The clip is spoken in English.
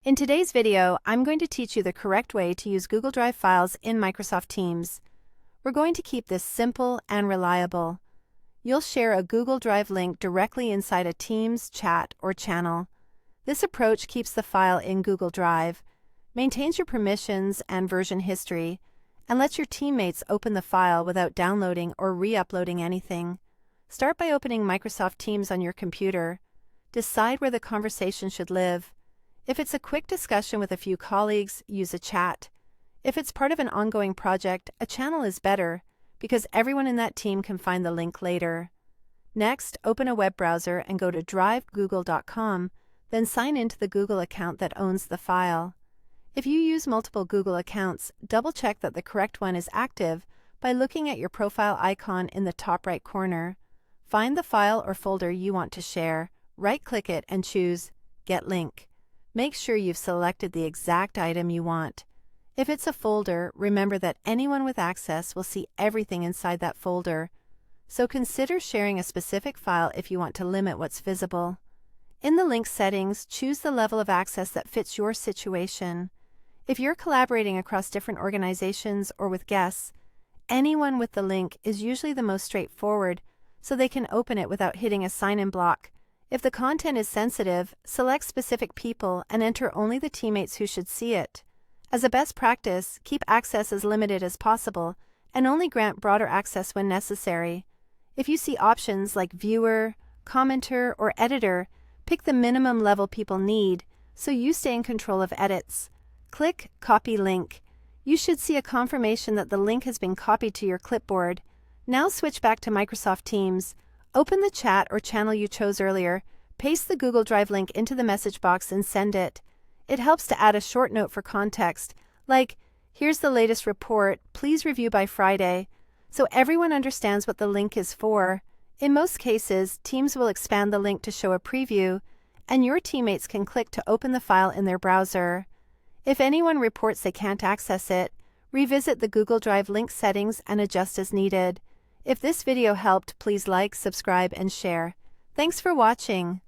In today's video, I'm going to teach you the correct way to use Google Drive files in Microsoft Teams. We're going to keep this simple and reliable. You'll share a Google Drive link directly inside a Teams chat or channel. This approach keeps the file in Google Drive, maintains your permissions and version history, and lets your teammates open the file without downloading or re-uploading anything. Start by opening Microsoft Teams on your computer. Decide where the conversation should live. If it's a quick discussion with a few colleagues, use a chat. If it's part of an ongoing project, a channel is better because everyone in that team can find the link later. Next, open a web browser and go to drivegoogle.com, then sign into the Google account that owns the file. If you use multiple Google accounts, double-check that the correct one is active by looking at your profile icon in the top right corner. Find the file or folder you want to share, right-click it and choose Get Link. Make sure you've selected the exact item you want. If it's a folder, remember that anyone with access will see everything inside that folder, so consider sharing a specific file if you want to limit what's visible. In the link settings, choose the level of access that fits your situation. If you're collaborating across different organizations or with guests, anyone with the link is usually the most straightforward, so they can open it without hitting a sign-in block. If the content is sensitive, select specific people and enter only the teammates who should see it. As a best practice, keep access as limited as possible and only grant broader access when necessary. If you see options like viewer, commenter, or editor, pick the minimum level people need so you stay in control of edits. Click Copy Link. You should see a confirmation that the link has been copied to your clipboard. Now switch back to Microsoft Teams. Open the chat or channel you chose earlier, paste the Google Drive link into the message box and send it. It helps to add a short note for context, like, "Here's the latest report, please review by Friday," so everyone understands what the link is for. In most cases, Teams will expand the link to show a preview, and your teammates can click to open the file in their browser. If anyone reports they can't access it, revisit the Google Drive link settings and adjust as needed. If this video helped, please like, subscribe, and share. Thanks for watching.